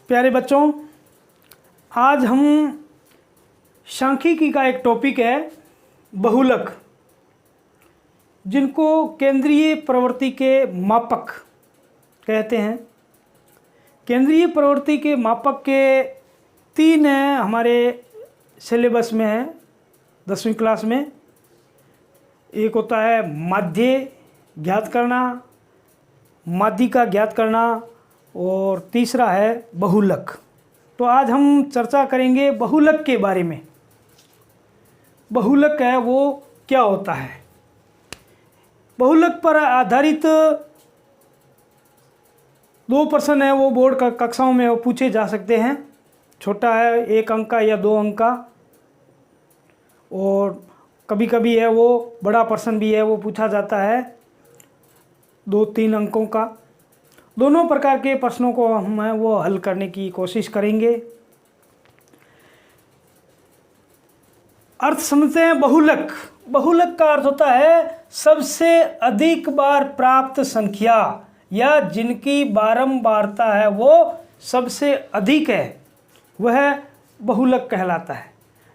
प्यारे बच्चों, आज हम सांख्यिकी का एक टॉपिक है बहुलक, जिनको केंद्रीय प्रवृत्ति के मापक कहते हैं। केंद्रीय प्रवृत्ति के मापक के 3 हमारे सिलेबस में है 10वीं क्लास में। एक होता है माध्य ज्ञात करना, माध्यिका ज्ञात करना, और तीसरा है बहुलक। तो आज हम चर्चा करेंगे बहुलक के बारे में। बहुलक है वो क्या होता है। बहुलक पर आधारित 2 प्रश्न है वो बोर्ड का कक्षाओं में वो पूछे जा सकते हैं। छोटा है 1 अंक का या 2 अंक का, और कभी कभी है वो बड़ा प्रश्न भी है वो पूछा जाता है 2-3 अंकों का। दोनों प्रकार के प्रश्नों को हम वो हल करने की कोशिश करेंगे। अर्थ समझते हैं बहुलक। बहुलक का अर्थ होता है सबसे अधिक बार प्राप्त संख्या, या जिनकी बारंबारता है वो सबसे अधिक है, वह बहुलक कहलाता है।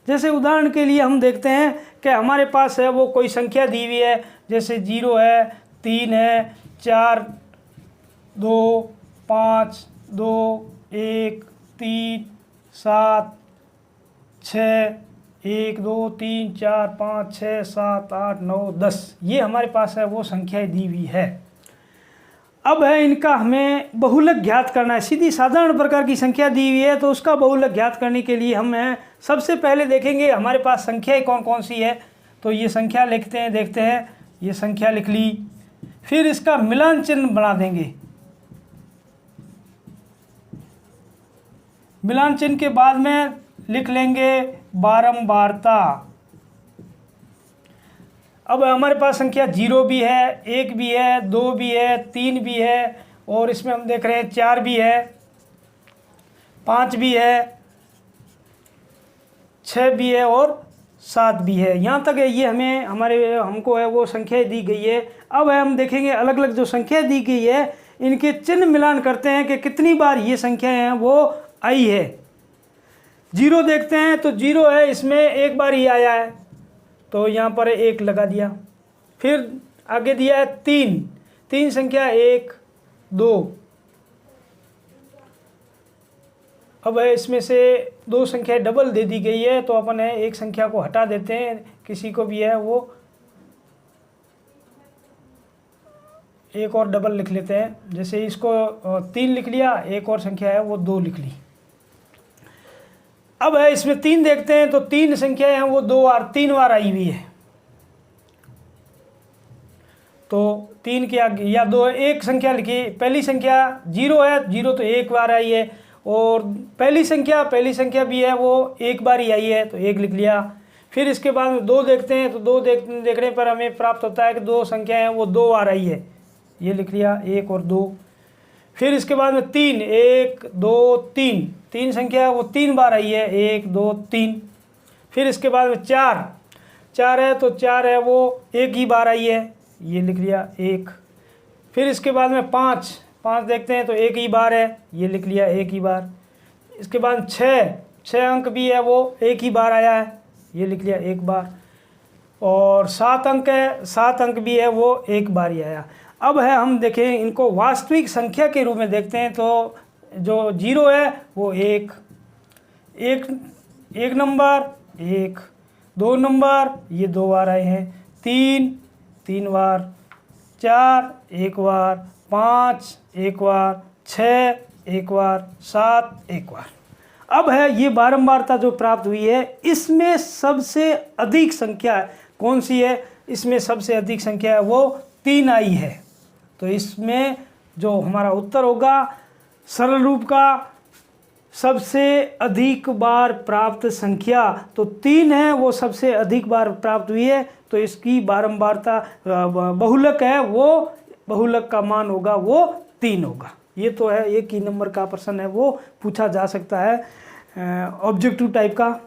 जैसे उदाहरण के लिए हम देखते हैं कि हमारे पास है वो कोई संख्या दी हुई है, जैसे 0 है, 3 है, 4, 2, 5, 2, 1, 3, 7, 6, 1, 2, 3, 4, 5, 6, 7, 8, 9, 10, ये हमारे पास है वो संख्याएं दी हुई है। अब है इनका हमें बहुलक ज्ञात करना है। सीधी साधारण प्रकार की संख्या दी हुई है तो उसका बहुलक ज्ञात करने के लिए हम सबसे पहले देखेंगे हमारे पास संख्याएं कौन कौन सी है। तो ये संख्या लिखते हैं, देखते हैं, ये संख्या लिख ली। फिर इसका मिलान चिन्ह बना देंगे। मिलान चिन्ह के बाद में लिख लेंगे बारंबारता। अब हमारे पास संख्या 0 भी है, 1 भी है, 2 भी है, 3 भी है, और इसमें हम देख रहे हैं 4 भी है, 5 भी है, 6 भी है और 7 भी है। यहाँ तक है ये हमको है वो संख्याएं दी गई है। अब हम देखेंगे अलग अलग जो संख्या दी गई है इनके चिन्ह मिलान करते हैं कि कितनी बार ये संख्याएं हैं वो आई है। 0 देखते हैं तो 0 है, इसमें एक बार ही आया है तो यहाँ पर 1 लगा दिया। फिर आगे दिया है 3 संख्या 1, 2। अब है इसमें से 2 संख्या डबल दे दी गई है तो अपन है एक संख्या को हटा देते हैं, किसी को भी है वो एक और डबल लिख लेते हैं। जैसे इसको 3 लिख लिया, एक और संख्या है वो 2 लिख ली। अब है इसमें 3 देखते हैं तो 3 संख्याएं हैं वो 3 बार आई हुई है। तो 3 के आगे या 2 एक संख्या लिखी। पहली संख्या 0 है, 0 तो 1 बार आई है, और पहली संख्या भी है वो 1 बार ही आई है तो 1 लिख लिया। फिर इसके बाद में 2 देखते हैं तो 2 देखने पर हमें प्राप्त होता है कि 2 संख्याएं हैं वो 2 बार आई है, ये लिख लिया, 1 और 2। फिर इसके बाद में 3, 1, 2, 3 संख्या वो 3 बार आई है, 1, 2, 3। फिर इसके बाद में 4 है तो 4 है वो 1 ही बार आई है, ये लिख लिया, 1। फिर इसके बाद में 5 देखते हैं तो 1 ही बार है, ये लिख लिया, 1 ही बार। इसके बाद 6 अंक भी है वो 1 ही बार आया है, ये लिख लिया, 1 बार। और 7 अंक है, 7 अंक भी है वो 1 बार ही आया। अब है हम देखें इनको वास्तविक संख्या के रूप में देखते हैं तो जो 0 है वो 1 नंबर, 1, 2 नंबर, ये 2 बार आए हैं, 3 बार, 4 1 बार, 5 1 बार, 6 1 बार, 7 1 बार। अब है ये बारंबारता जो प्राप्त हुई है इसमें सबसे अधिक संख्या कौन सी है। इसमें सबसे अधिक संख्या है वो 3 आई है। तो इसमें जो हमारा उत्तर होगा सरल रूप का सबसे अधिक बार प्राप्त संख्या तो 3 है, वो सबसे अधिक बार प्राप्त हुई है तो इसकी बारंबारता बहुलक है वो बहुलक का मान होगा वो 3 होगा। ये तो है 1 ही नंबर का प्रश्न है वो पूछा जा सकता है ऑब्जेक्टिव टाइप का।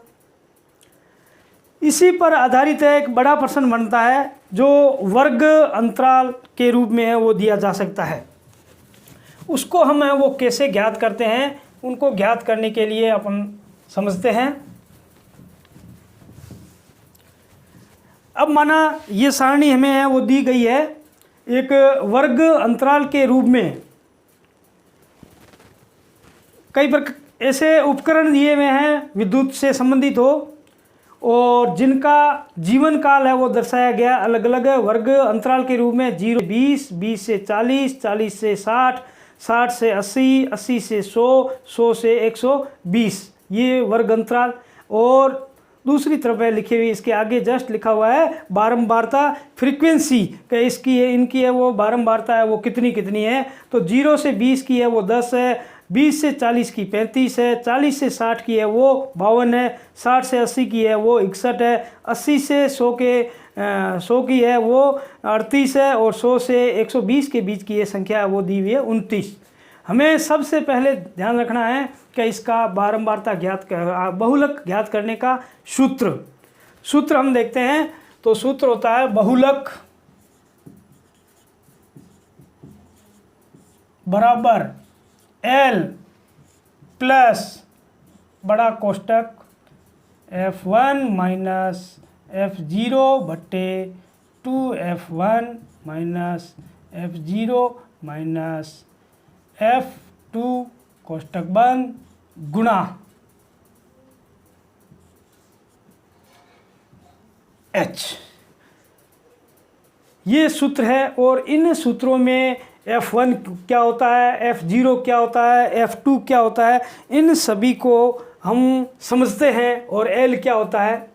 इसी पर आधारित है एक बड़ा प्रश्न बनता है जो वर्ग अंतराल के रूप में है वो दिया जा सकता है। उसको हम वो कैसे ज्ञात करते हैं उनको ज्ञात करने के लिए अपन समझते हैं। अब माना ये सारणी हमें है वो दी गई है एक वर्ग अंतराल के रूप में। कई प्रकार ऐसे उपकरण दिए हुए हैं विद्युत से संबंधित हो और जिनका जीवन काल है वो दर्शाया गया अलग अलग वर्ग अंतराल के रूप में 0 से 20, 20 से 40, 40 से 60, 60 से 80, 80 से 100, 100 से 120 ये वर्ग अंतराल। और दूसरी तरफ है लिखे हुई इसके आगे जस्ट लिखा हुआ है बारंबारता फ्रीक्वेंसी का इसकी है इनकी है वो बारंबारता है वो कितनी कितनी है। तो 0 से 20 की है वो 10 है, 20 से 40 की 35 है, 40 से 60 की है वो 52 है, 60 से 80 की है वो 61 है, 80 से 100 की है वो 38 है और 100 से 120 के बीच की ये संख्या है वो दी हुई है 29। हमें सबसे पहले ध्यान रखना है कि इसका बारंबारता बहुलक ज्ञात करने का सूत्र हम देखते हैं। तो सूत्र होता है बहुलक बराबर L प्लस बड़ा कोष्टक F1 माइनस F0 बट्टे 2F1 minus F0 minus F2 कोष्टक बंद गुणा H। ये सूत्र है और इन सूत्रों में F1 क्या होता है, F0 क्या होता है, F2 क्या होता है, इन सभी को हम समझते हैं और L क्या होता है।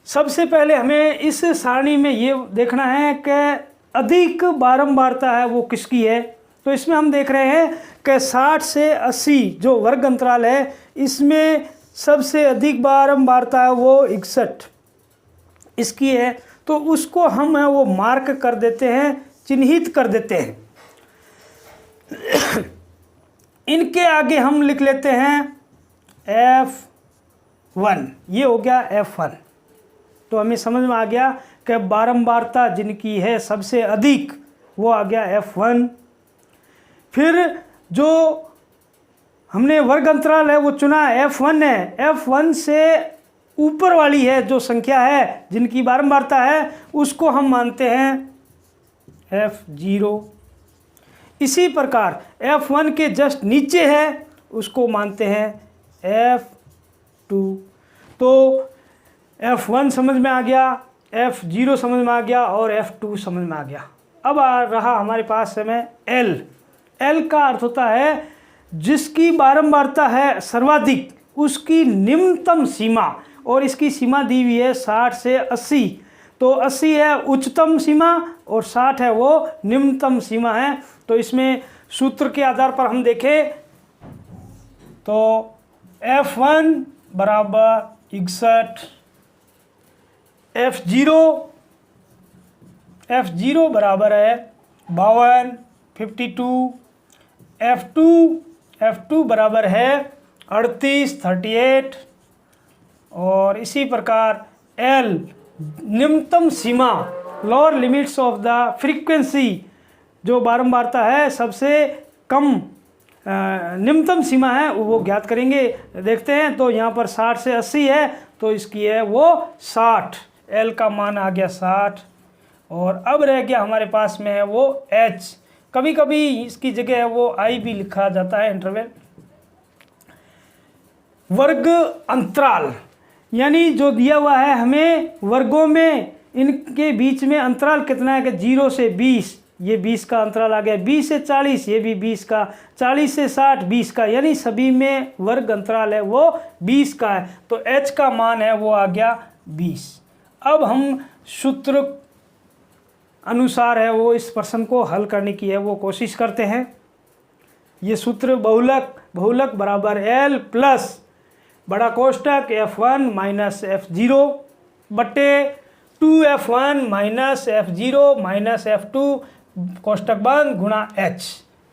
सबसे पहले हमें इस सारणी में ये देखना है कि अधिक बारंबारता है वो किसकी है। तो इसमें हम देख रहे हैं कि 60 से 80 जो वर्ग अंतराल है इसमें सबसे अधिक बारंबारता है वो 61 इसकी है। तो उसको हम है वो मार्क कर देते हैं, चिन्हित कर देते हैं। इनके आगे हम लिख लेते हैं F1, ये हो गया F1। तो हमें समझ में आ गया कि बारंबारता जिनकी है सबसे अधिक वो आ गया F1। फिर जो हमने वर्ग अंतराल है वो चुना F1 है, F1 से ऊपर वाली है जो संख्या है जिनकी बारंबारता है उसको हम मानते हैं F0। इसी प्रकार F1 के जस्ट नीचे है उसको मानते हैं F2। तो F1 समझ में आ गया, F0 समझ में आ गया और F2 समझ में आ गया। अब आ रहा हमारे पास समय L। L का अर्थ होता है जिसकी बारंबारता है सर्वाधिक उसकी निम्नतम सीमा, और इसकी सीमा दी हुई है 60 से 80। तो 80 है उच्चतम सीमा और 60 है वो निम्नतम सीमा है। तो इसमें सूत्र के आधार पर हम देखें तो F1 बराबर 61, F0 बराबर है 52, 52, F2 बराबर है 38, 38 और इसी प्रकार L निम्नतम सीमा lower limits of the frequency जो बारंबारता है सबसे कम निम्नतम सीमा है वो ज्ञात करेंगे। देखते हैं तो यहाँ पर 60 से 80 है तो इसकी है वो 60, L का मान आ गया 60। और अब रह गया हमारे पास में है वो H। कभी कभी इसकी जगह है वो I भी लिखा जाता है इंटरवल। वर्ग अंतराल यानी जो दिया हुआ है हमें वर्गों में इनके बीच में अंतराल कितना है कि 0 से 20 ये 20 का अंतराल आ गया, 20 से 40 ये भी 20 का, 40 से 60 20 का, यानी सभी में वर्ग अंतराल है वो 20 का है। तो H का मान है वो आ गया 20। अब हम सूत्र अनुसार है वो इस प्रश्न को हल करने की है वो कोशिश करते हैं। ये सूत्र बहुलक बराबर L प्लस बड़ा कोष्टक F1 माइनस F0 बट्टे 2F1 minus F0 minus F2 कोष्टक बंद गुणा H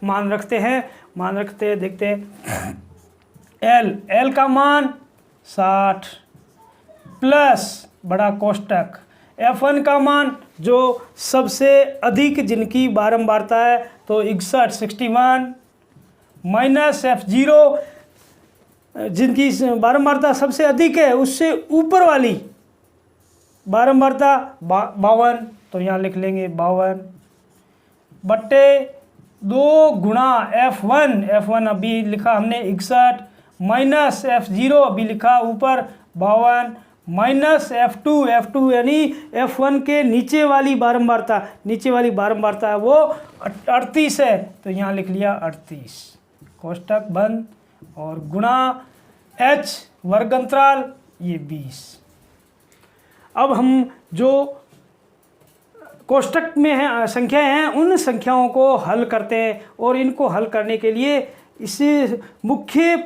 मान रखते देखते हैं। L का मान 60 प्लस बड़ा कोष्टक F1 का मान जो सबसे अधिक जिनकी बारंबारता है तो 61 61 माइनस F0 जिनकी बारंबारता सबसे अधिक है उससे ऊपर वाली बारंबारता 52, तो यहाँ लिख लेंगे 52 बट्टे 2 गुणा F1 अभी लिखा हमने 61 माइनस F0 अभी लिखा ऊपर 52 माइनस F2 यानी F1 के नीचे वाली बारंबारता है वो 38 है, तो यहाँ लिख लिया 38 कोष्टक बंद और गुणा H वर्ग अंतराल ये 20। अब हम जो कोष्टक में है संख्याएं हैं उन संख्याओं को हल करते हैं और इनको हल करने के लिए इसे मुख्य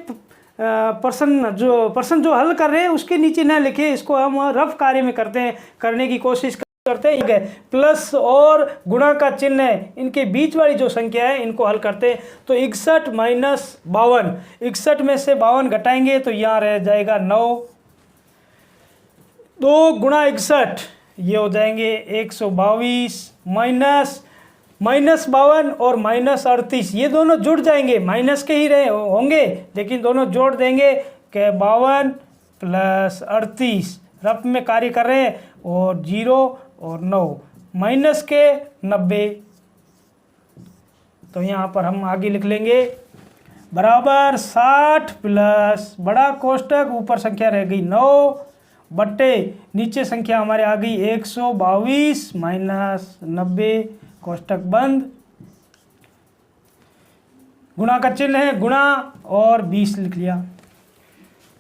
पर्सन जो हल कर रहे हैं उसके नीचे न लिखे, इसको हम रफ कार्य में करने की कोशिश करते हैं। प्लस और गुणा का चिन्ह है, इनके बीच वाली जो संख्या है इनको हल करते हैं। तो 61 माइनस 52, 61 में से 52 घटाएंगे तो यहाँ रह जाएगा 9, 2 गुणा 61 ये हो जाएंगे 122 माइनस 52 और माइनस 38 ये दोनों जुड़ जाएंगे, माइनस के ही रहे होंगे लेकिन दोनों जोड़ देंगे कि 52 प्लस 38 रफ में कार्य कर रहे हैं और 0 और 9 माइनस के 90, तो यहाँ पर हम आगे लिख लेंगे बराबर 60 प्लस बड़ा कोष्टक ऊपर संख्या रह गई 9 बट्टे नीचे संख्या हमारे आ गई 122 माइनस 90 कोष्टक बंद, गुणा का चिन्ह है गुणा और 20 लिख लिया।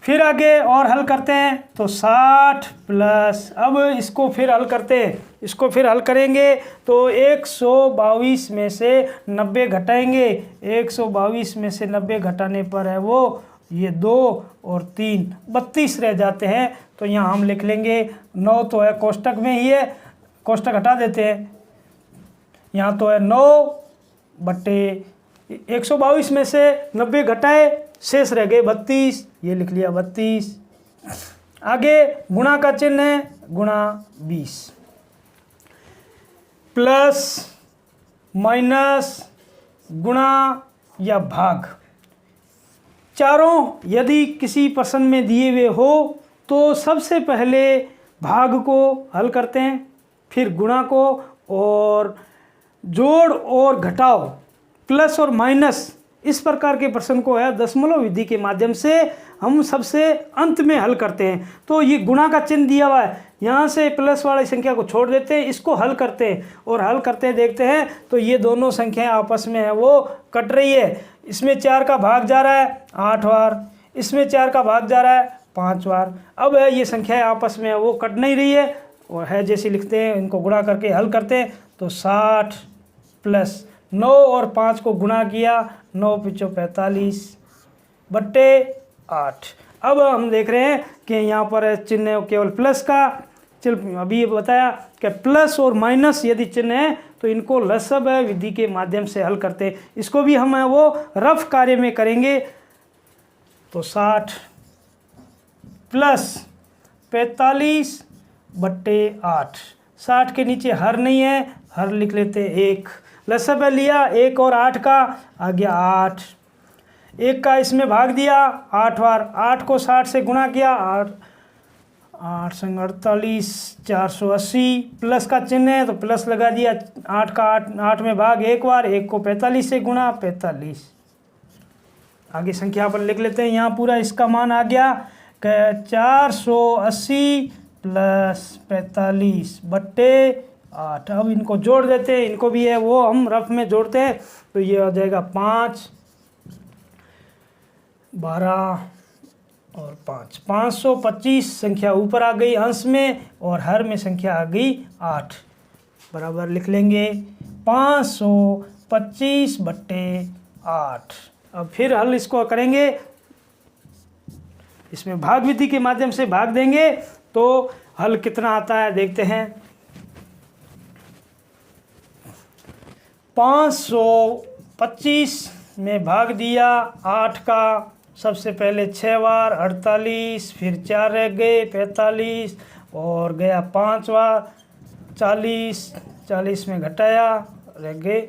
फिर आगे और हल करते हैं तो 60 प्लस, अब इसको फिर हल करते हैं, इसको फिर हल करेंगे तो 122 में से 90 घटाएंगे, 122 में से 90 घटाने पर है वो ये 2 और 3 32 रह जाते हैं। तो यहाँ हम लिख लेंगे 9 तो है कोष्टक में ही है, कोष्टक हटा देते हैं, यहाँ तो है 9 बट्टे 122 में से 90 घटाए शेष रह गए 32, ये लिख लिया 32। आगे गुणा का चिन्ह है गुणा 20 प्लस माइनस गुणा या भाग, चारों यदि किसी प्रश्न में दिए हुए हो तो सबसे पहले भाग को हल करते हैं, फिर गुणा को, और जोड़ और घटाओ प्लस और माइनस इस प्रकार के प्रश्न को है दशमलव विधि के माध्यम से हम सबसे अंत में हल करते हैं। तो ये गुणा का चिन्ह दिया हुआ है, यहाँ से प्लस वाली संख्या को छोड़ देते हैं, इसको हल करते हैं और हल करते देखते हैं तो ये दोनों संख्याएं आपस में है वो कट रही है। इसमें 4 का भाग जा रहा है 8 बार, इसमें 4 का भाग जा रहा है 5 बार। अब है ये संख्याएं आपस में है वो कट नहीं रही है और है जैसी लिखते हैं, इनको गुणा करके हल करते हैं तो 60 प्लस 9 और 5 को गुणा किया 9 पिछो 45 बट्टे 8। अब हम देख रहे हैं कि यहाँ पर चिन्ह केवल प्लस का, अभी ये बताया कि प्लस और माइनस यदि चिन्ह है तो इनको लसब विधि के माध्यम से हल करते हैं। इसको भी हम वो रफ कार्य में करेंगे तो 60 प्लस 45 बट्टे 8, 60 के नीचे हर नहीं है, हर लिख लेते 1, लसब लिया 1 और 8 का आ गया 8, 1 का इसमें भाग दिया 8 बार, 8 को 60 से गुणा किया 8 संग 48 480 प्लस का चिन्ह है तो प्लस लगा दिया, 8 का 8 में भाग 1 बार, 1 को 45 से गुणा 45। आगे संख्या पर लिख लेते हैं, यहाँ पूरा इसका मान आ गया कि 480 प्लस 45 बट्टे 8। अब इनको जोड़ देते हैं, इनको भी है वो हम रफ में जोड़ते हैं तो ये हो जाएगा 5 12 और 5, 525 संख्या ऊपर आ गई अंश में और हर में संख्या आ गई 8, बराबर लिख लेंगे 525 बट्टे 8। अब फिर हल इसको करेंगे, इसमें भाग विधि के माध्यम से भाग देंगे तो हल कितना आता है देखते हैं। 525 में भाग दिया 8 का, सबसे पहले 6 बार 48, फिर 4 रह गए 45 और गया 5 बार 40, 40 में घटाया रह गए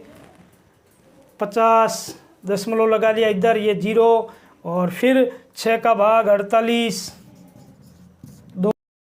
50 दशमलव लगा लिया इधर, ये 0, और फिर 6 का भाग 48,